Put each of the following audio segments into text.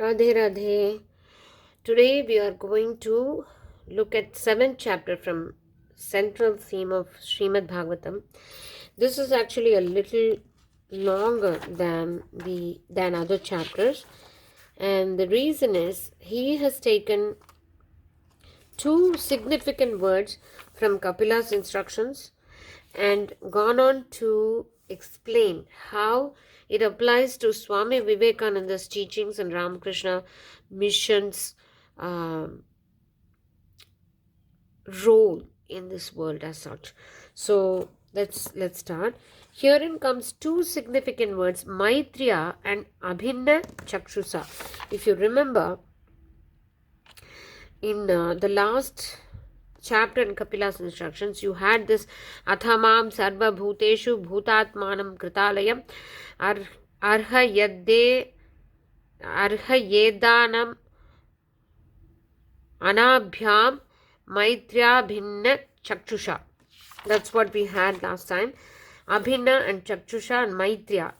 Radhe Radhe. Today we are going to look at 7th chapter from central theme of Srimad Bhagavatam. This is actually a little longer than other chapters, and the reason is he has taken two significant words from Kapila's instructions and gone on to explain how it applies to Swami Vivekananda's teachings and Ramakrishna mission's um, role in this world as such. So let's start. Herein comes two significant words, Maitriya and Abhinna Chakshusa. If you remember, in the last chapter in Kapila's instructions, you had this Athamam Sarva Bhuteshu Bhutatmanam Kritalayam Arha Yadde Arha Yedanam Anabhyam Maitriya Bhinna Chakshusha. That's what we had last time. Abhinna and Chakshusha and Maitriya.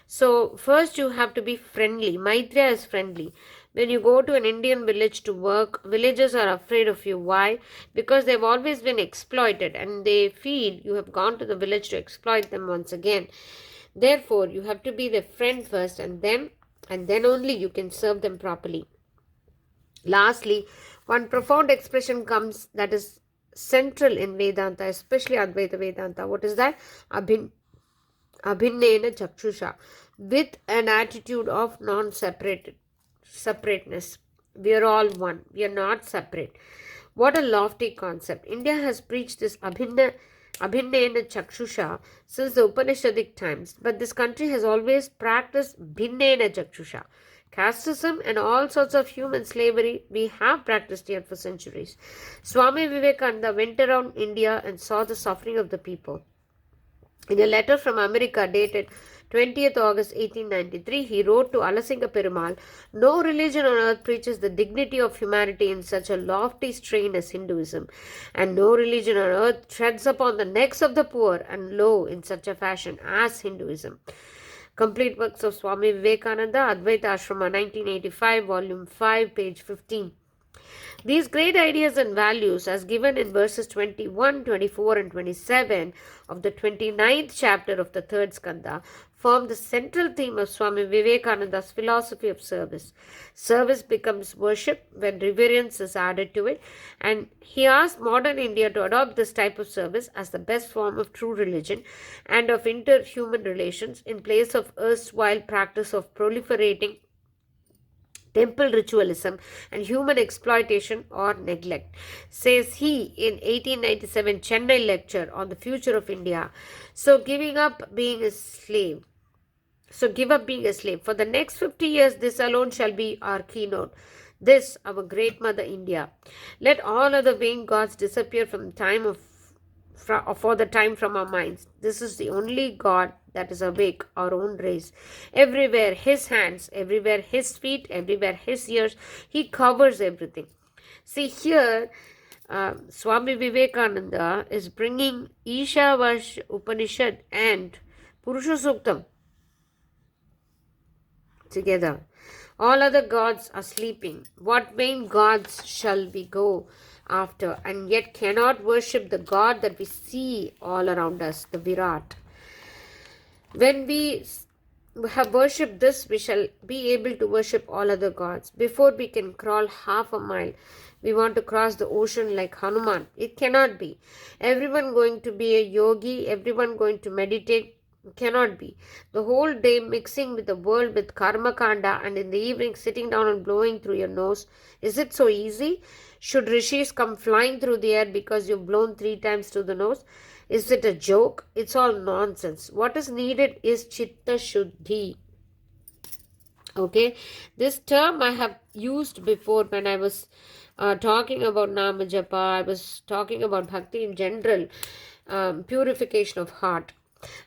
So first you have to be friendly. Maitriya is friendly. When you go to an Indian village to work, villagers are afraid of you. Why? Because they've always been exploited and they feel you have gone to the village to exploit them once again. Therefore, you have to be their friend first and then only you can serve them properly. Lastly, one profound expression comes that is central in Vedanta, especially Advaita Vedanta. What is that? Abhinnena Chakshusha. With an attitude of separateness. We are all one. We are not separate. What a lofty concept. India has preached this Abhinnena Chakshusha since the Upanishadic times, but this country has always practiced Bhinnena Chakshusha. Casteism and all sorts of human slavery we have practiced here for centuries. Swami Vivekananda went around India and saw the suffering of the people. In a letter from America dated 20th August 1893, he wrote to Alasinga Perumal, "No religion on earth preaches the dignity of humanity in such a lofty strain as Hinduism, and no religion on earth treads upon the necks of the poor and low in such a fashion as Hinduism." Complete works of Swami Vivekananda, Advaita Ashrama, 1985, volume 5, page 15. These great ideas and values, as given in verses 21, 24, and 27 of the 29th chapter of the third skanda, form the central theme of Swami Vivekananda's philosophy of service. Service becomes worship when reverence is added to it, and he asked modern India to adopt this type of service as the best form of true religion and of interhuman relations in place of erstwhile practice of proliferating temple ritualism and human exploitation or neglect. Says he in 1897 Chennai lecture on the future of India. So give up being a slave. For the next 50 years, this alone shall be our keynote. This, our great mother India. Let all other vain gods disappear for the time from our minds. This is the only God that is awake, our own race. Everywhere his hands, everywhere his feet, everywhere his ears, he covers everything. See here, Swami Vivekananda is bringing Ishavash Upanishad and Purusha Suktam together. All other gods are sleeping. What vain gods shall we go after, and yet cannot worship the God that we see all around us, the Virat? When we have worshipped this, we shall be able to worship all other gods. Before we can crawl half a mile, we want to cross the ocean like Hanuman. It cannot be. Everyone going to be a yogi, everyone going to meditate, cannot be. The whole day mixing with the world with karma kanda, and in the evening sitting down and blowing through your nose. Is it so easy? Should rishis come flying through the air because you've blown 3 times through the nose? Is it a joke? It's all nonsense. What is needed is chitta shuddhi. Okay, this term I have used before when I was talking about Nama Japa. I was talking about bhakti in general, purification of heart.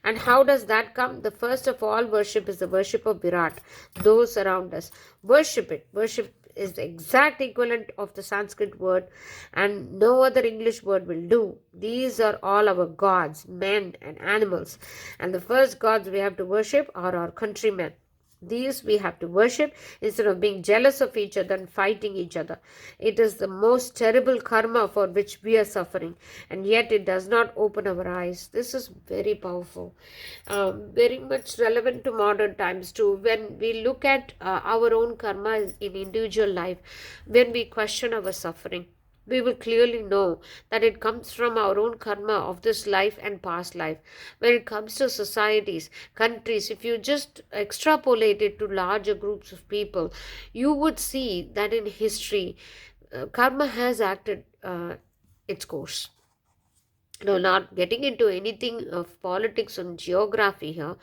And how does that come? The first of all worship is the worship of Virat, those around us. Worship it. Worship is the exact equivalent of the Sanskrit word, and no other English word will do. These are all our gods, men and animals. And the first gods we have to worship are our countrymen. These we have to worship instead of being jealous of each other and fighting each other. It is the most terrible karma for which we are suffering, and yet it does not open our eyes. This is very powerful, very much relevant to modern times too. When we look at our own karma in individual life, when we question our suffering, we will clearly know that it comes from our own karma of this life and past life. When it comes to societies, countries, if you just extrapolate it to larger groups of people, you would see that in history, karma has acted its course. Not getting into anything of politics and geography here.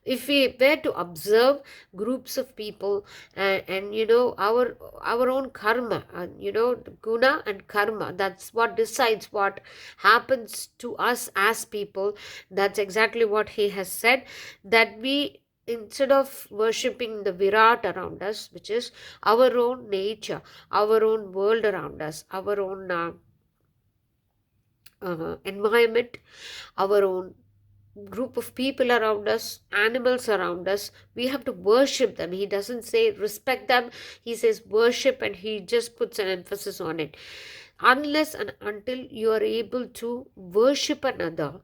If we were to observe groups of people and our own karma, and guna and karma, that's what decides what happens to us as people. That's exactly what he has said, that we, instead of worshipping the Virat around us, which is our own nature, our own world around us, our own environment, our own group of people around us, animals around us, we have to worship them. He doesn't say respect them, he says worship, and he just puts an emphasis on it. Unless and until you are able to worship another,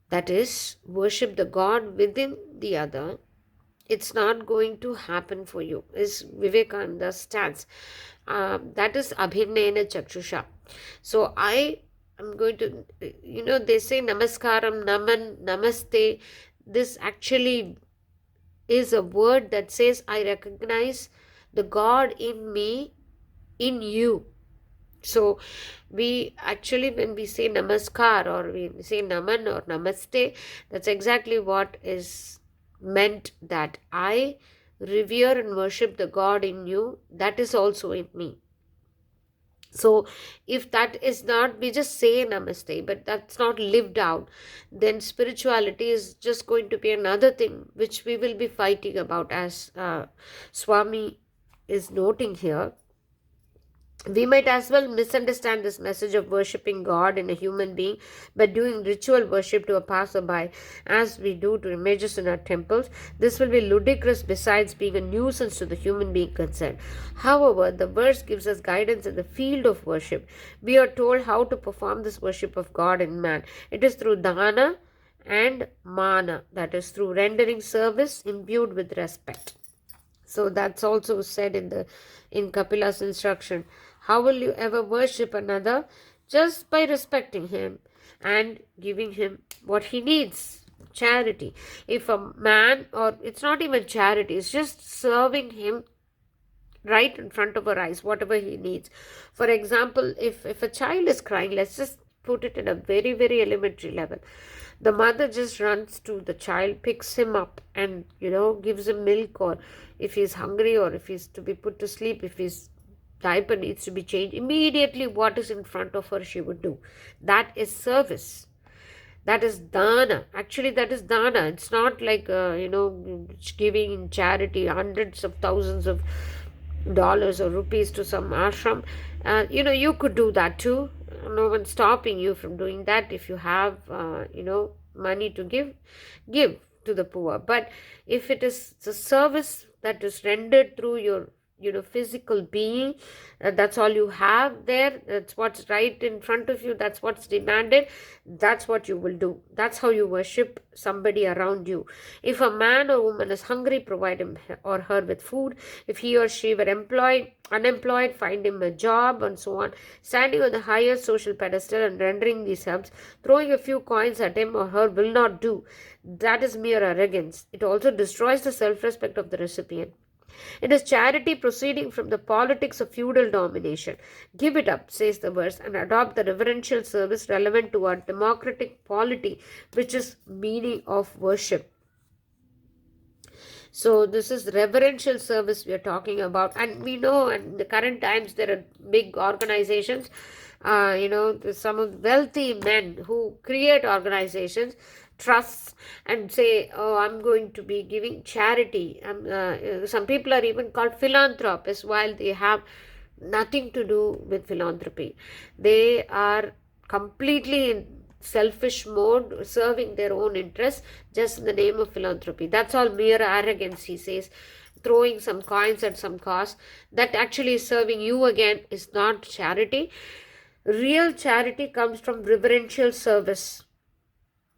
that is, worship the God within the other, it's not going to happen for you, is Vivekananda's stance. That is Abhinena Chakshusha. So I am going to, they say Namaskaram, Naman, Namaste. This actually is a word that says I recognize the God in me, in you. So we actually, when we say Namaskar or we say Naman or Namaste, that's exactly what is meant, that I revere and worship the God in you, that is also in me. So if that is not, we just say Namaste, but that's not lived out, then spirituality is just going to be another thing which we will be fighting about, as Swami is noting here. We might as well misunderstand this message of worshipping God in a human being by doing ritual worship to a passerby, as we do to images in our temples. This will be ludicrous besides being a nuisance to the human being concerned. However, the verse gives us guidance in the field of worship. We are told how to perform this worship of God in man. It is through dana and mana, that is, through rendering service imbued with respect. So that's also said in Kapila's instruction. How will you ever worship another? Just by respecting him and giving him what he needs. Charity. If a man, or it's not even charity, it's just serving him right in front of our eyes, whatever he needs. For example, if a child is crying, let's just put it in a very, very elementary level. The mother just runs to the child, picks him up and, gives him milk, or if he's hungry, or if he's to be put to sleep, if his diaper needs to be changed, immediately what is in front of her she would do. That is service. That is dana. Actually, that is dana. It's not like, giving in charity hundreds of thousands of dollars or rupees to some ashram. You could do that too. No one's stopping you from doing that. If you have, money to give to the poor. But if it is the service that is rendered through your physical being, that's all you have there, that's what's right in front of you, that's what's demanded, that's what you will do. That's how you worship somebody around you. If a man or woman is hungry, provide him or her with food. If he or she were unemployed, find him a job, and so on. Standing on the highest social pedestal and rendering these helps, throwing a few coins at him or her will not do. That is mere arrogance. It also destroys the self-respect of the recipient. It is charity proceeding from the politics of feudal domination. Give it up, says the verse, and adopt the reverential service relevant to our democratic polity, which is meaning of worship. So this is reverential service we are talking about. And we know in the current times there are big organizations, some of the wealthy men who create organizations, trusts, and say, oh, I'm going to be giving charity. Some people are even called philanthropists while they have nothing to do with philanthropy. They are completely selfish mode, serving their own interests just in the name of philanthropy. That's all mere arrogance, he says. Throwing some coins at some cause that actually is serving you again is not charity. Real charity comes from reverential service.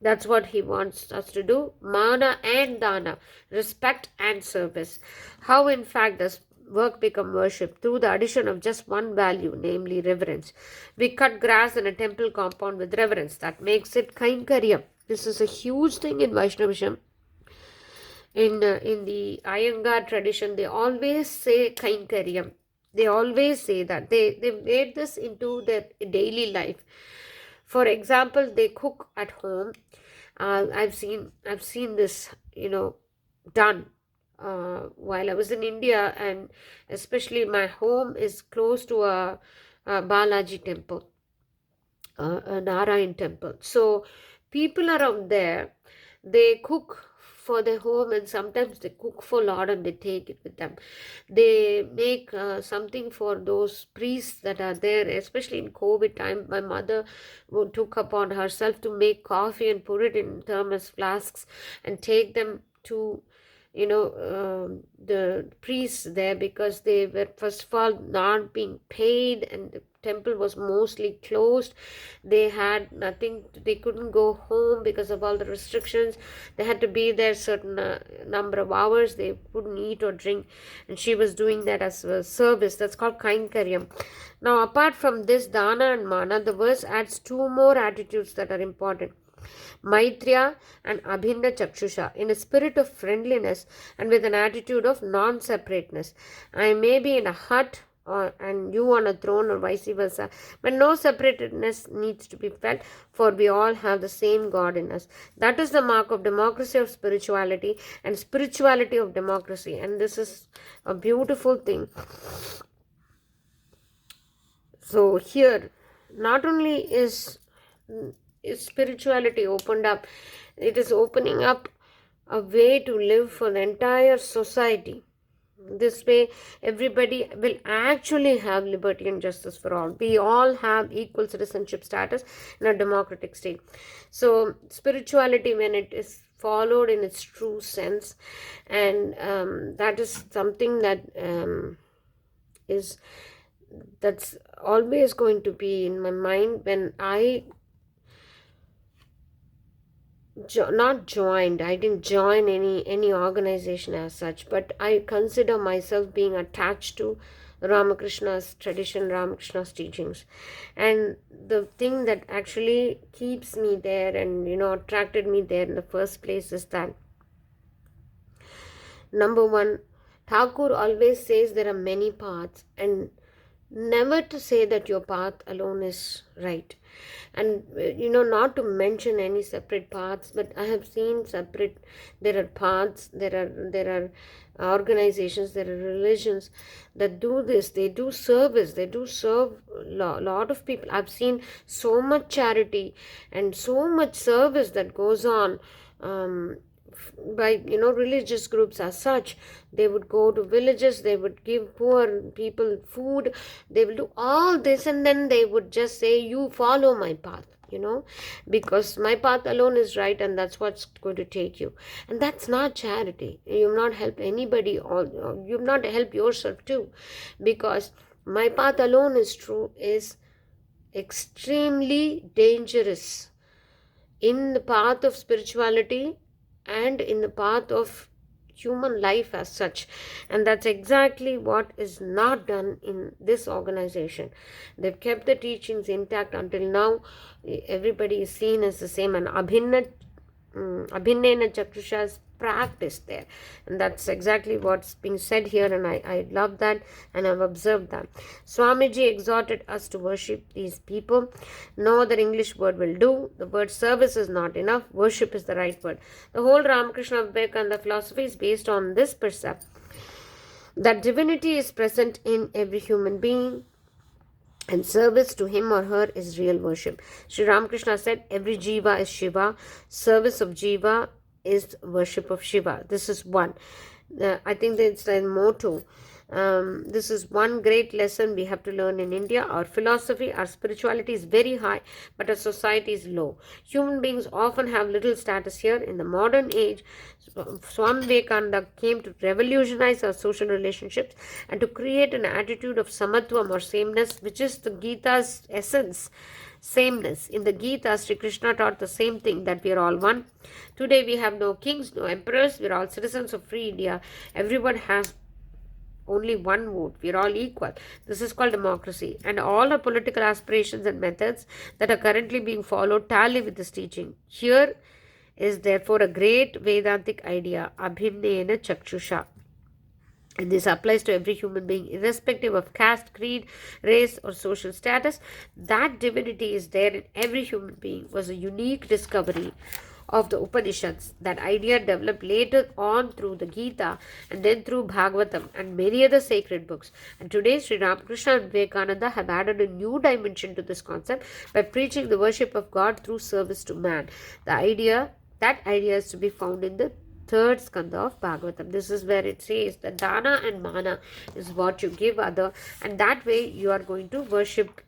That's what he wants us to do. Mana and dana, respect and service. How in fact does work become worship? Through the addition of just one value, namely reverence. We cut grass in a temple compound with reverence. That makes it kainkaryam. This is a huge thing in Vaishnavism. In the Iyengar tradition, they always say kainkaryam. They always say that. They made this into their daily life. For example, they cook at home. I've seen this, done while I was in India, and especially my home is close to a Balaji temple, a Narayan temple. So people around there, they cook for their home, and sometimes they cook for Lord and they take it with them. They make something for those priests that are there, especially in COVID time. My mother took upon herself to make coffee and put it in thermos flasks and take them to the priests there, because they were first of all not being paid and the temple was mostly closed. They had nothing, they couldn't go home because of all the restrictions. They had to be there certain number of hours. They couldn't eat or drink, and she was doing that as a service. That's called kainkaryam. Now, apart from this dana and mana, the verse adds two more attitudes that are important: Maitreya and Abhinna Chakshusha, in a spirit of friendliness and with an attitude of non-separateness. I may be in a hut and you on a throne, or vice versa, but no separatedness needs to be felt, for we all have the same God in us. That is the mark of democracy of spirituality and spirituality of democracy, and this is a beautiful thing. So here, not only is spirituality opened up, it is opening up a way to live for the entire society. This way, everybody will actually have liberty and justice for all. We all have equal citizenship status in a democratic state. So, spirituality, when it is followed in its true sense, and that is something that that's always going to be in my mind when I I didn't join any organization as such, but I consider myself being attached to Ramakrishna's tradition, Ramakrishna's teachings. And the thing that actually keeps me there and attracted me there in the first place is that, number one, Thakur always says there are many paths, and never to say that your path alone is right. And not to mention any separate paths, but I have seen there are paths, there are organizations, there are religions that do this. They do service, they do serve a lot of people. I've seen so much charity and so much service that goes on by religious groups as such. They would go to villages, they would give poor people food, they will do all this, and then they would just say, you follow my path, because my path alone is right, and that's what's going to take you. And that's not charity. You've not helped anybody, or you've not helped yourself too, because my path alone is true is extremely dangerous in the path of spirituality and in the path of human life as such. And that's exactly what is not done in this organization. They've kept the teachings intact until now. Everybody is seen as the same, and Abhinnena Chakshusha is practiced there, and that's exactly what's being said here, and I love that, and I've observed that. Swamiji exhorted us to worship these people. No other English word will do. The word service is not enough. Worship is the right word. The whole Ramakrishna Vivekananda philosophy is based on this percept that divinity is present in every human being, and service to him or her is real worship. Sri Ramakrishna said, every jiva is Shiva. Service of jiva is worship of Shiva. This is one. I think that's the motto. This is one great lesson we have to learn in India. Our philosophy, our spirituality is very high, but our society is low. Human beings often have little status here. In the modern age, Swami Vivekananda came to revolutionize our social relationships and to create an attitude of samatvam or sameness, which is the Gita's essence. Sameness. In the Gita, Sri Krishna taught the same thing, that we are all one. Today we have no kings, no emperors, we are all citizens of free India. Everyone has only one vote. We are all equal. This is called democracy. And all our political aspirations and methods that are currently being followed tally with this teaching. Here is therefore a great Vedantic idea, abhinnena chakshusha. And this applies to every human being, irrespective of caste, creed, race, or social status. That divinity is there in every human being was a unique discovery of the Upanishads. That idea developed later on through the Gita and then through Bhagavatam and many other sacred books. And today, Sri Ramakrishna and Vivekananda have added a new dimension to this concept by preaching the worship of God through service to man. That idea is to be found in the third skanda of Bhagavatam. This is where it says that dana and mana is what you give other, and that way you are going to worship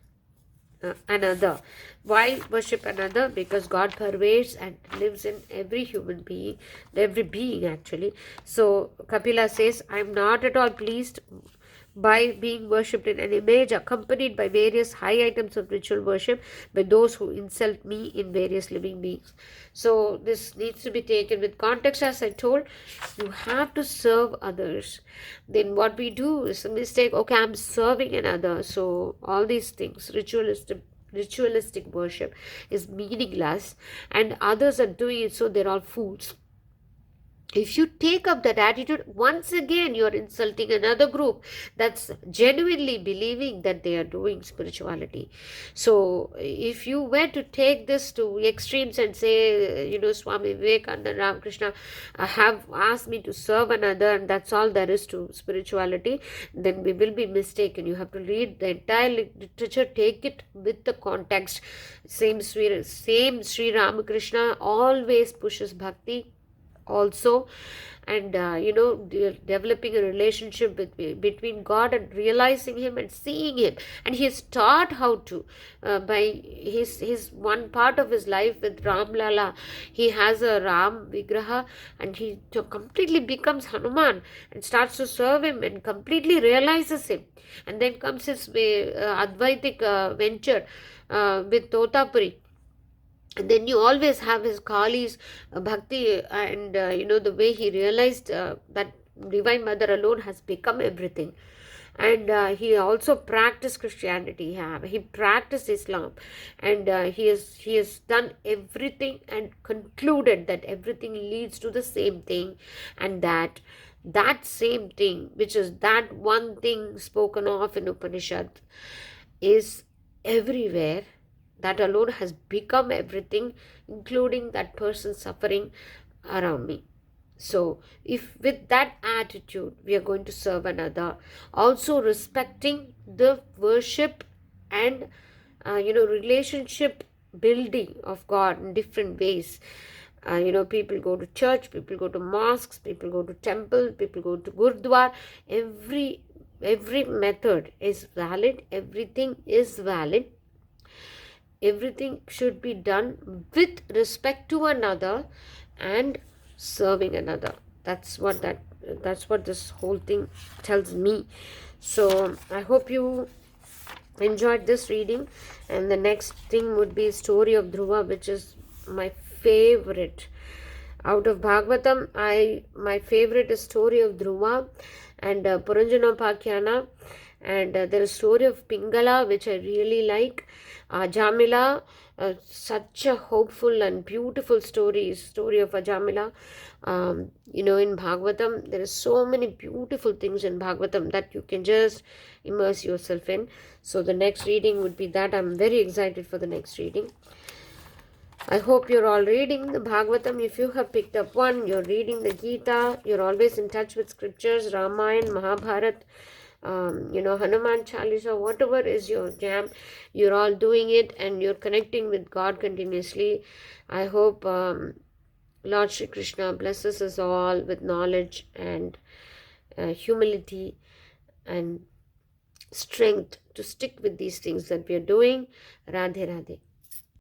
another. Why worship another? Because God pervades and lives in every human being, every being actually. So Kapila says, I am not at all pleased by being worshipped in an image accompanied by various high items of ritual worship by those who insult me in various living beings. So this needs to be taken with context. As I told, you have to serve others. Then what we do is a mistake. Okay, I'm serving another. So all these things, ritualistic worship is meaningless, and others are doing it, so they're all fools. If you take up that attitude, once again you are insulting another group that's genuinely believing that they are doing spirituality. So if you were to take this to extremes and say, Swami Vivekananda and Ramakrishna have asked me to serve another and that's all there is to spirituality, then we will be mistaken. You have to read the entire literature, take it with the context. Same Sri Ramakrishna always pushes bhakti also, and developing a relationship between God and realizing him and seeing him. And he is taught how to by his one part of his life with Ram Lala. He has a Ram Vigraha and he completely becomes Hanuman and starts to serve him and completely realizes him. And then comes his Advaitic venture with Totapuri. And then you always have his Kali's bhakti and the way he realized that Divine Mother alone has become everything. And he also practiced Christianity. He practiced Islam, and he has done everything and concluded that everything leads to the same thing, and that same thing, which is that one thing spoken of in Upanishad, is everywhere. That alone has become everything, including that person suffering around me. So if with that attitude we are going to serve another, also respecting the worship and relationship building of God in different ways. People go to church, people go to mosques, people go to temple, people go to gurdwara. Every method is valid. Everything is valid. Everything should be done with respect to another and serving another. That's what this whole thing tells me. So I hope you enjoyed this reading, and the next thing would be story of Dhruva, which is my favorite. Out of Bhagavatam, my favorite is story of Dhruva and Puranjanopakyana, and there is story of Pingala, which I really like. Ajamila, such a hopeful and beautiful story of Ajamila. In Bhagavatam, there are so many beautiful things in Bhagavatam that you can just immerse yourself in. So the next reading would be that. I'm very excited for the next reading. I hope you're all reading the Bhagavatam. If you have picked up one, you're reading the Gita, you're always in touch with scriptures, Ramayana, Mahabharata, Hanuman Chalisa, whatever is your jam, you're all doing it and you're connecting with God continuously. I hope Lord Shri Krishna blesses us all with knowledge and humility and strength to stick with these things that we are doing. Radhe Radhe.